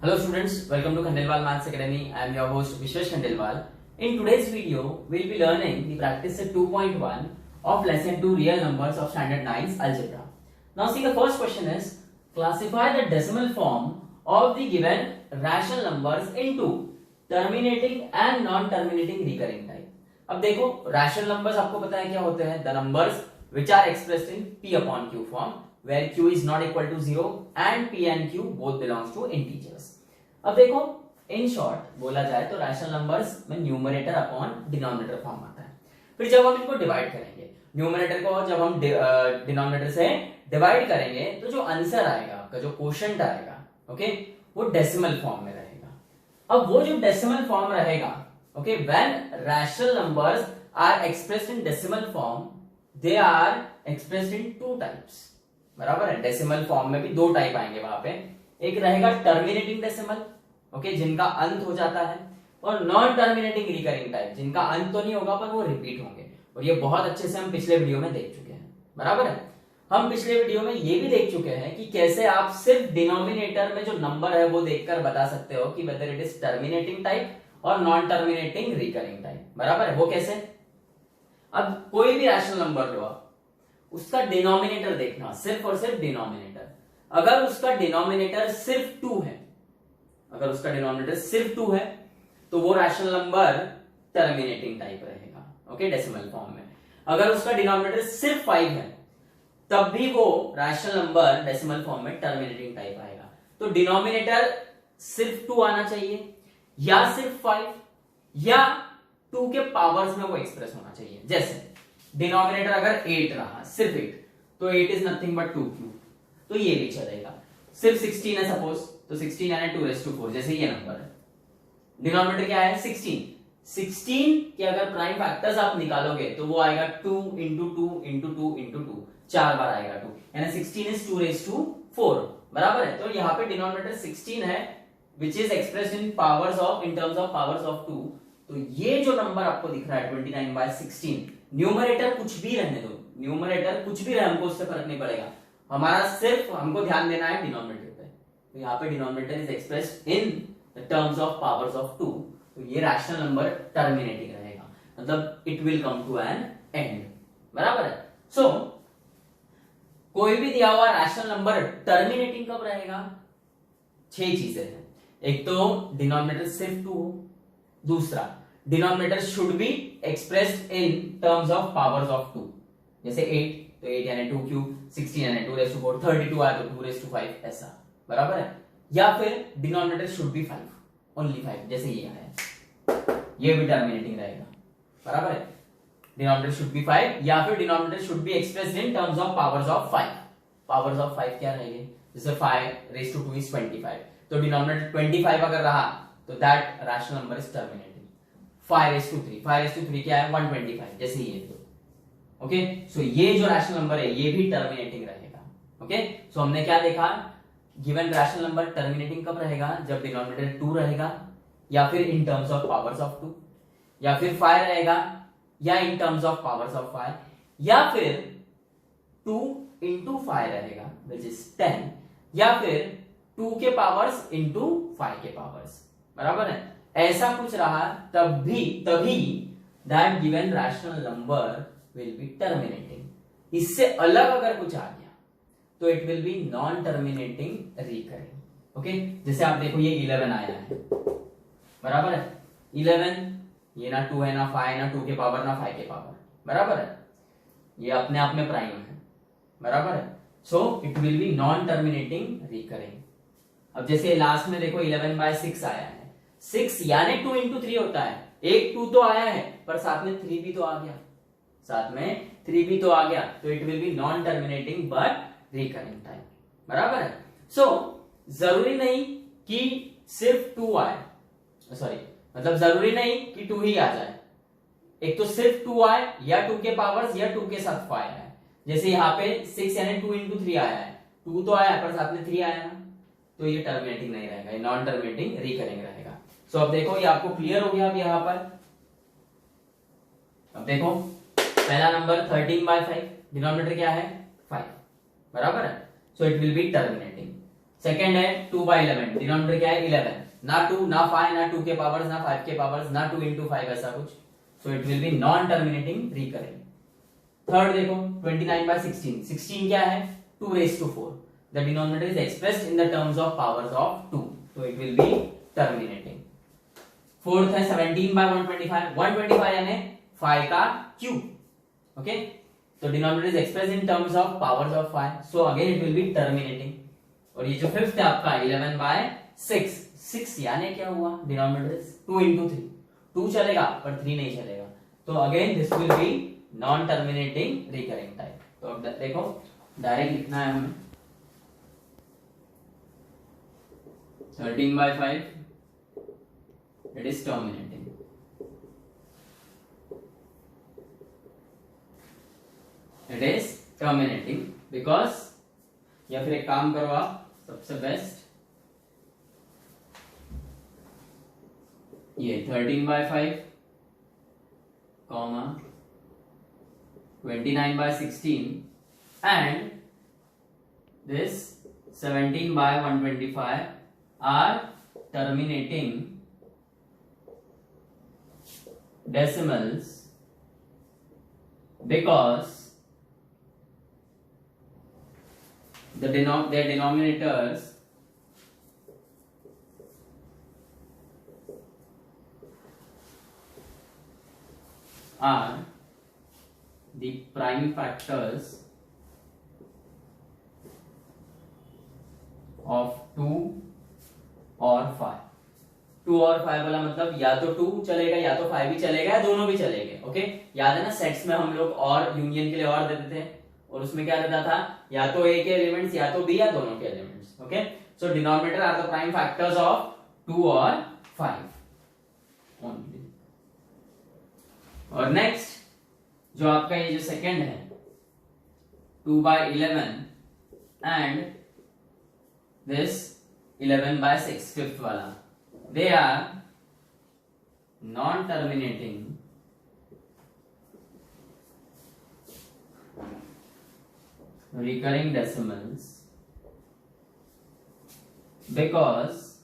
Hello students, welcome to Khandelwal Maths Academy. I am your host Vishwesh Khandelwal. In today's video, we will be learning the practice set 2.1 of lesson 2 real numbers of standard 9's algebra. Now see, the first question is classify the decimal form of the given rational numbers into terminating and non-terminating recurring type. अब देखो rational numbers आपको पता है क्या होते हैं, the numbers which are expressed in p upon q form where q is not equal to 0 and p and q both belongs to integers. अब देखो इन शॉर्ट बोला जाए तो रैशनल नंबर्स में न्यूमरेटर अपॉन डिनोमिनेटर फॉर्म आता है। फिर जब हम इनको डिवाइड करेंगे, न्यूमरेटर को जब हम डिनोमिनेटर से डिवाइड करेंगे तो जो आंसर आएगा आपका, जो क्वोशंट आएगा, ओके, वो डेसिमल फॉर्म में रहेगा। अब वो जो डेसिमल फॉर्म रहेगा, okay, when rational numbers are expressed in decimal form they are expressed in two types, बराबर है। डेसिमल फॉर्म में भी दो टाइप आएंगे वहां पे, एक रहेगा टर्मिनेटिंग डेसिमल, ओके, जिनका अंत हो जाता है, और नॉन टर्मिनेटिंग रिकरिंग टाइप, जिनका अंत तो नहीं होगा पर वो रिपीट होंगे। और ये बहुत अच्छे से हम पिछले वीडियो में देख चुके हैं, बराबर है। हम पिछले वीडियो में ये भी देख चुके हैं कि कैसे आप सिर्फ डिनोमिनेटर में जो नंबर है वो देखकर बता सकते हो कि whether it is terminating type और नॉन टर्मिनेटिंग रिकरिंग टाइप, बराबर है। वो कैसे? अब कोई भी रैशनल नंबर लो, उसका डिनोमिनेटर देखना, सिर्फ और सिर्फ डिनोमिनेटर। अगर उसका डिनोमिनेटर सिर्फ 2 है, अगर उसका डिनोमिनेटर सिर्फ 2 है तो वो रैशनल नंबर टर्मिनेटिंग टाइप रहेगा, ओके, डेसिमल फॉर्म में। अगर उसका डिनोमिनेटर सिर्फ 5 है तब भी वो रैशनल नंबर डेसिमल फॉर्म में टर्मिनेटिंग टाइप आएगा। तो डिनोमिनेटर सिर्फ 2 आना चाहिए, या सिर्फ 5, या 2 के पावर्स में वो एक्सप्रेस होना चाहिए। जैसे डिनोमिनेटर अगर 8 रहा, सिर्फ 8, तो 8 इज नथिंग बट 2 क्यूब, तो ये भी चलेगा। सिर्फ 16 है सपोज, तो 16 यानी 2⁴, जैसे ये नंबर है। डिनोमिनेटर क्या है? 16 के अगर प्राइम फैक्टर्स आप निकालोगे तो वो आएगा 2 इंटू 2 इंटू 2 इंटू 2, 4 बार आएगा 2, यानी 16 इज 2⁴, बराबर है। तो यहाँ पे डिनोमिनेटर 16 है which is expressed in powers of, in terms of powers of 2। तो ये जो नंबर आपको दिख रहा है 29/16, न्यूमरेटर कुछ भी रहने दो, न्यूमरेटर कुछ भी रहे, हमको उससे फर्क नहीं पड़ेगा, हमारा सिर्फ हमको ध्यान देना है डिनोमिनेटर पे। तो यहाँ पे denominator is expressed in the terms of powers of 2, तो ये रैशनल नंबर टर्मिनेटिंग रहेगा, मतलब it will come to an end, बराबर है। सो कोई भी दिया हुआ रैशनल नंबर टर्मिनेटिंग कब रहेगा? 6 चीजें हैं। एक तो डिनोमिनेटर सिर्फ 2 हो, दूसरा denominator should be expressed in terms of powers of 2, जैसे 8 तो 8 यानी 2 क्यूब, 16 यानी 2⁴, 32 आया तो 2⁵, ऐसा, बराबर है। या फिर डिनोमिनेटर शुड बी 5, ओनली 5, जैसे ये आया, ये भी टर्मिनेटिंग रहेगा, बराबर है। डिनोमिनेटर शुड बी 5, या फिर denominator should be expressed in terms of powers of 5। Powers of 5 क्या रहेंगे? जैसे 5⁻² इज 25, तो डिनोमिनेटर 25 अगर रहा तो that rational number is terminating. 5⁻³ क्या है? 125, जैसे ये तो, ओके। सो ये जो रैशनल नंबर है ये भी टर्मिनेटिंग रहेगा, ओके। सो हमने क्या देखा, गिवन रैशनल नंबर टर्मिनेटिंग कब रहेगा? जब डिनोमिनेटर 2 रहेगा, या फिर in terms of powers of 2, या फिर 5 रहेगा, या in terms of powers of 5, या फिर 2 इंटू 5 रहेगा विच इज 10, या फिर 2 के पावर्स इंटू 5 के पावर्स, बराबर है। ऐसा कुछ रहा तभी that given rational number will be terminating. इससे अलग अगर कुछ आ गया तो it will be non terminating recurring, okay. जैसे आप देखो ये 11 आया है, बराबर है। 11 ये ना 2 है, ना 5, ना 2 के पावर, ना 5 के पावर, बराबर है। ये अपने आप में प्राइम है, बराबर है। So it will be non terminating recurring. अब जैसे लास्ट में देखो 11/6 आया है, 6 यानी 2 इंटू 3 होता है, एक 2 तो आया है पर साथ में 3 भी तो आ गया, साथ में 3 भी तो आ गया, तो it will be non terminating but recurring type, बराबर है। सो जरूरी नहीं कि सिर्फ 2 आए, सॉरी, मतलब जरूरी नहीं कि 2 ही आ जाए, एक तो सिर्फ 2 आए, या 2 के पावर्स, या 2 के साथ 5 आए। जैसे यहाँ पे 6 यानी 2 इंटू 3 आया है, 2 तो आया पर साथ में 3 आया ना, तो ये टर्मिनेटिंग नहीं रहेगा, ये नॉन टर्मिनेटिंग रिकरिंग रहेगा। सो अब देखो ये आपको क्लियर हो गया। अब यहाँ पर अब देखो पहला नंबर 13/5, डिनोमिनेटर क्या है? 5, बराबर है। So it will be terminating. Second है 2 by 11, डिनोमिनेटर क्या है 11, ना 2 ना 5 ना 2 के पावर्स ना 5 के पावर्स ना 2 into 5 ऐसा कुछ, so it will be non terminating recurring. Third देखो 29 by 16, 16 क्या है 2 raised to 4, the denominator is expressed in the terms of powers of 2, so it will be terminating। Fourth है 17 by 125, 125 यानी 5 का cube, okay, so denominator is expressed in terms of powers of 5, so again it will be terminating। और ये जो fifth है आपका 11 by 6, 6 यानी क्या हुआ डिनोमिनेटर इज 2 into 3, 2 चलेगा पर 3 नहीं चलेगा, तो again this will be non terminating recurring type. तो अब देखो डायरेक्ट लिखना है हमें 13 by 5, it is terminating, it is terminating because, या फिर एक काम करो आप सबसे बेस्ट, ये 13 by 5 comma 29 by 16 and this 17 by 125 are terminating decimals because their denominators are the prime factors of 2 और 5। 2 और 5 वाला मतलब या तो 2 चलेगा या तो 5 भी चलेगा या दोनों भी चलेंगे, ओके। याद है ना सेट्स में हम लोग और यूनियन के लिए और देते थे, और उसमें क्या रहता था या तो ए के एलिमेंट्स या तो बी या दोनों के elements, okay. So denominator are the prime factors of 2 और 5 ओनली। और नेक्स्ट जो आपका ये जो सेकंड है 2 by 11 and this 11 by 6 fifth वाला, they are non-terminating recurring decimals because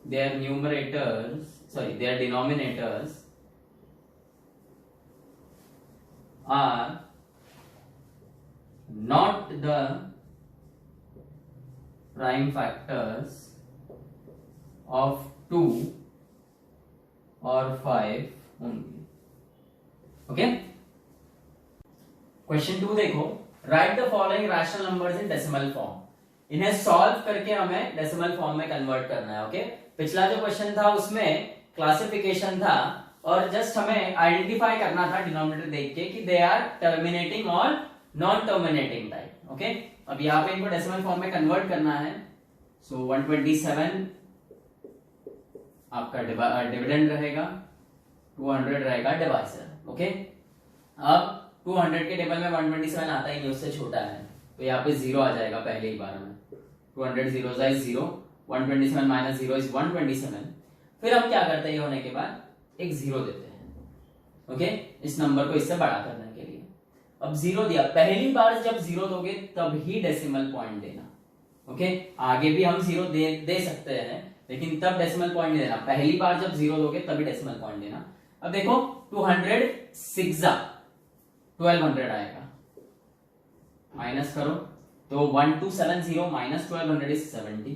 their denominators are not the prime factors of 2 और 5 only, okay। Question 2 देखो, right the following rational numbers in decimal form, इन्हें solve करके हमें decimal form में convert करना है, okay. पिछला जो क्वेश्चन था उसमें क्लासिफिकेशन था और जस्ट हमें आइडेंटिफाई करना था डिनोमिनेटर देख के कि दे आर टर्मिनेटिंग और नॉन टर्मिनेटिंग टाइप, ओके। अब यहाँ पे इनको डेसिमल फॉर्म में कन्वर्ट करना है, सो 127 आपका डिविडेंड रहेगा, 200 रहेगा डिवाइजर, ओके। अब 200 के टेबल में 127 आता ही नहीं, उससे छोटा है, तो यहाँ पे 0 आ जाएगा पहले ही बार में, 200 0 इज 0, 127 माइनस 0 इज 127। फिर हम क्या करते हैं, ये होने के बाद एक 0 देते हैं, ओके, इस नंबर को इससे बड़ा करने के लिए। अब 0 दिया, पहली बार जब 0 दोगे तब ही डेसिमल पॉइंट देना, ओके। आगे भी हम 0 दे सकते हैं लेकिन तब डेसिमल पॉइंट नहीं देना, पहली बार जब 0 दोगे तभी डेसिमल पॉइंट देना। अब देखो 206 1200 आएगा, माइनस करो तो 1270 माइनस 1200 इज 70।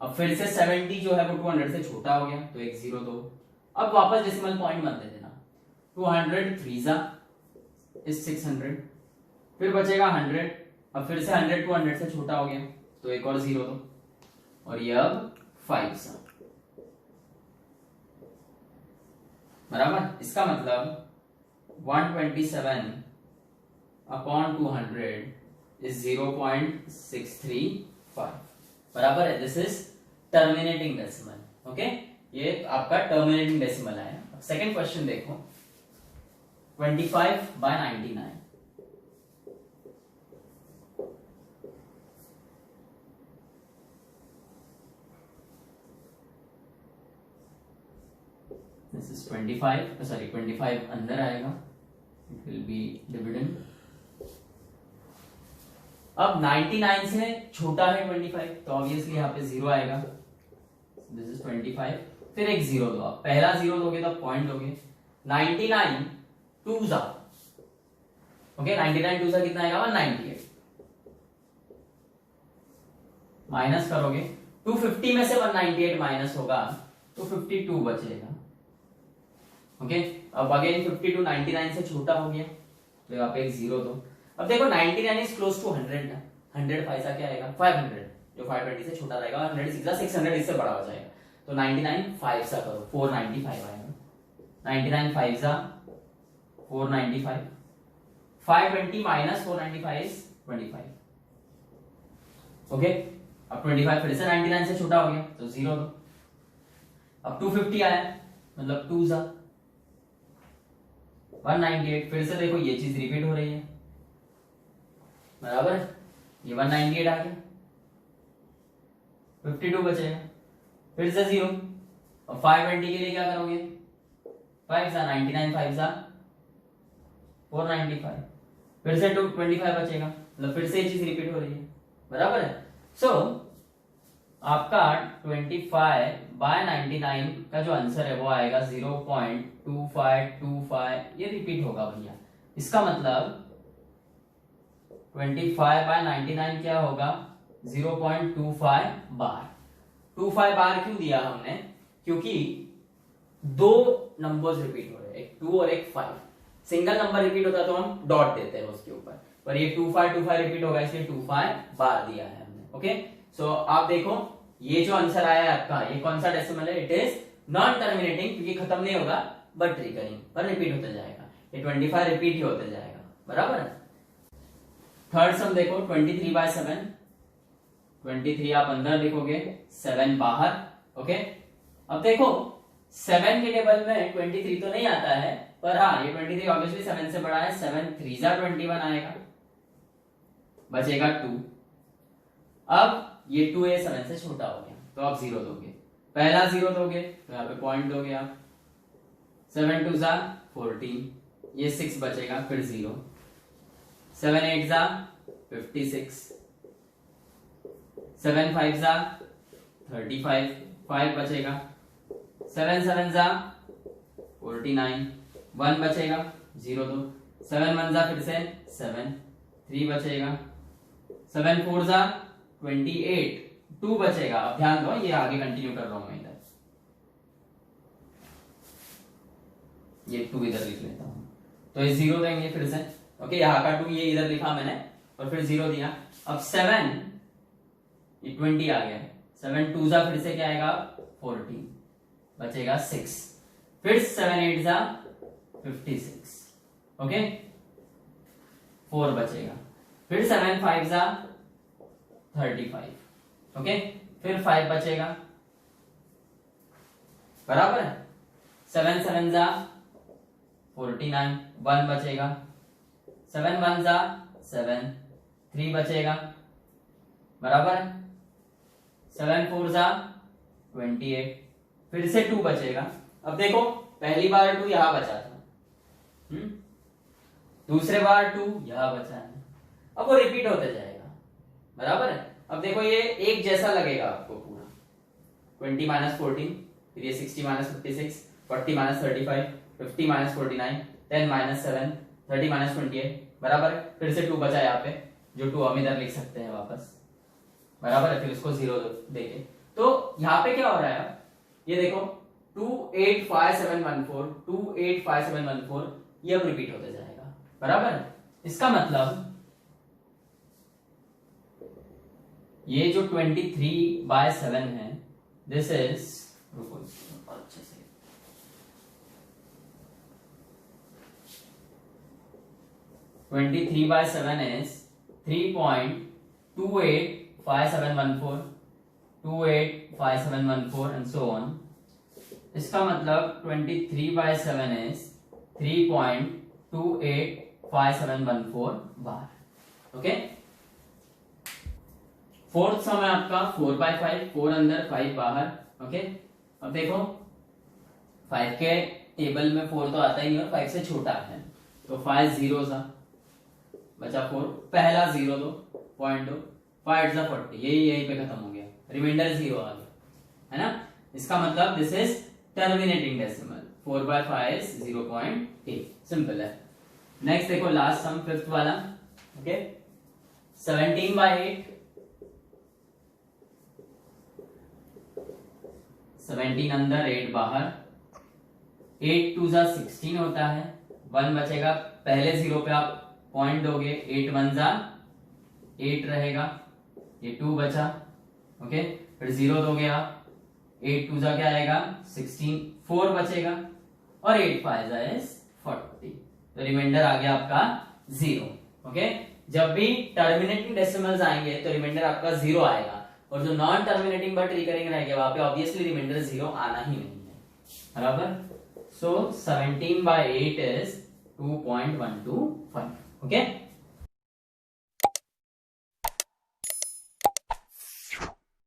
अब फिर से 70 जो है वो 200 से छोटा हो गया तो एक 0 दो, अब वापस डेसिमल पॉइंट मत दे देना, 200 3 इज 600, फिर बचेगा 100, अब फिर से 100 200 से छोटा हो गया तो एक और 0 दो, और ये अब 5 बराबर। इसका मतलब 127 अपॉन 200 इज 0.635 बराबर है। This is terminating decimal, okay. ये आपका टर्मिनेटिंग डेसिमल आया। सेकंड क्वेश्चन देखो 25 by 99, this is 25 अंदर आएगा, it will be dividend। अब 99 से छोटा है 25, तो ऑब्वियसली यहाँ पे 0 आएगा, दिस इज 25। फिर एक 0 दो, आप पहला 0 दोगे तो पॉइंट दोगे। 99 टू जा, ओके 99 टू जा कितना आएगा 198, माइनस करोगे 250 में से 198 माइनस होगा तो 52 बचेगा। ओके अब अगेन 52 99 से छोटा हो गया तो यहाँ पे एक 0 दो। अब देखो 99 इज क्लोज टू 100 ना, 100 फाइसा क्या आएगा 500, जो 520 से छोटा रहेगा, 100 600 इससे बड़ा हो जाएगा, तो 99 5 सा करो 495 आएगा, 99 5 सा 495, 520 माइनस 495 इज 25। ओके अब 25 फिर से 99 से छोटा हो गया तो 0 दो। अब 250 आया मतलब 2 सा 198, फिर से देखो ये चीज रिपीट हो रही है, बराबर है, ये 198 आ गया, 52 बचेगा, फिर से 0। अब 520 के लिए क्या करोगे 5 सा 99 5 सा 495, फिर से 25 बचेगा, मतलब फिर से ये चीज रिपीट हो रही है, बराबर है। सो आपका 25/99 का जो आंसर है वो आएगा 0.2525, ये रिपीट होगा भैया। इसका मतलब 25/99 क्या होगा 0.25 बार। 25 बार क्यों दिया हमने, क्योंकि दो नंबर्स रिपीट हो रहे हैं, एक 2 और एक 5। सिंगल नंबर रिपीट होता तो हम डॉट देते हैं उसके ऊपर, पर ये 25 रिपीट होगा इसलिए 25 बार दिया है हमने। ओके सो आप देखो ये जो आंसर आया है आपका, ये कौन सा डेसिमल है, इट इज नॉन टर्मिनेटिंग, क्योंकि खत्म नहीं होगा बट रिकरिंग, पर रिपीट होता जाएगा, ये 25 रिपीट ही होता जाएगा, बराबर है। थर्ड सम देखो 23/7, 23 आप अंदर लिखोगे 7 बाहर। ओके अब देखो 7 के टेबल में 23 तो नहीं आता है, पर हाँ ये 23 ऑब्वियसली 7 से बड़ा है, 7 3 जा 21 आएगा, बचेगा 2। अब ये 2 है 7 से छोटा हो गया तो आप 0 दोगे, पहला 0 दोगे तो यहाँ पे पॉइंट दोगे आप, 7 2 जा 14, ये 6 बचेगा, फिर 0, 7 8 जा 56, 7 5 जा 35, 5 बचेगा, 7 7 जा 49, 1 बचेगा, 0 दो, 7 1 जा फिर से 7, 3 बचेगा, 7 4 जा 28, 2 बचेगा। अब ध्यान दो ये आगे कंटिन्यू कर रहा हूं मैं, इधर ये 2 इधर लिख लेता हूं, तो ये 0 देंगे फिर से। ओके यहाँ का 2 ये इधर लिखा मैंने और फिर 0 दिया। अब 7 ये 20 आ गया, 7 2 जा फिर से क्या आएगा 14, बचेगा 6, फिर 7 8 जा 56, ओके 4 बचेगा, फिर 7 5 जा 35, ओके फिर 5 बचेगा, बराबर है, 7 7 जा 49, 1 बचेगा, 7 1 जा 7, 3 बचेगा, बराबर है, 7 4 जा 28, फिर से 2 बचेगा। अब देखो पहली बार 2 यहां बचा था, दूसरे बार 2 यहां बचा है, अब वो रिपीट होते जाएगा, बराबर है। अब देखो ये एक जैसा लगेगा आपको पूरा, 20 - 14, फिर ये 60 - 56, 40 - 35, 50 - 49, 10 - 7, 30 - 28, बराबर है। फिर से 2 बचा यहाँ पे, जो 2 हम इधर लिख सकते हैं वापस, बराबर है, फिर उसको 0 देके। तो यहाँ पे क्या हो रहा है, ये देखो 285714, 285714, ये अब रिपीट होते जाएगा, बराबर है। इसका मतलब ये जो 23/7 है, दिस इज, रुको अच्छे से, twenty 3/7 is 3.285714, 285714 and so on. इसका मतलब 23/7 इज 3.285714 बार, ओके। फोर्थ सम है आपका 4/5, 4 अंदर 5 बाहर, ओके। अब देखो 5 के टेबल में 4 तो आता ही नहीं और 5 से छोटा है, तो 5 0 सा बचा 4, पहला 0 दो, 0.2, 5 जा 40, यही पे खत्म हो गया, रिमाइंडर 0 आ गया, है ना। इसका मतलब this is terminating decimal, 4/5 is 0.8, simple है। नेक्स्ट देखो लास्ट सम, फिफ्थ वाला, ओके। 17/8, 17 अंदर 8 बाहर, 8 2 जा 16 होता है, 1 बचेगा, पहले 0 पे आप पॉइंट दोगे, 8 1 जा 8 रहेगा, ये 2 बचा, ओके, फिर 0 दोगे आप, 8 2 जा क्या आएगा 16, 4 बचेगा, और 8 5 जा इज 40, तो रिमाइंडर आ गया आपका 0, ओके। जब भी टर्मिनेटिंग डेसिमल्स आएंगे तो रिमाइंडर आपका 0 आएगा, और जो नॉन टर्मिनेटिंग बट रिकरिंग रहेगा वहां पे ऑब्वियसली रिमाइंडर 0 आना ही नहीं है, बराबर। सो 17/8 इज 2.125, ओके।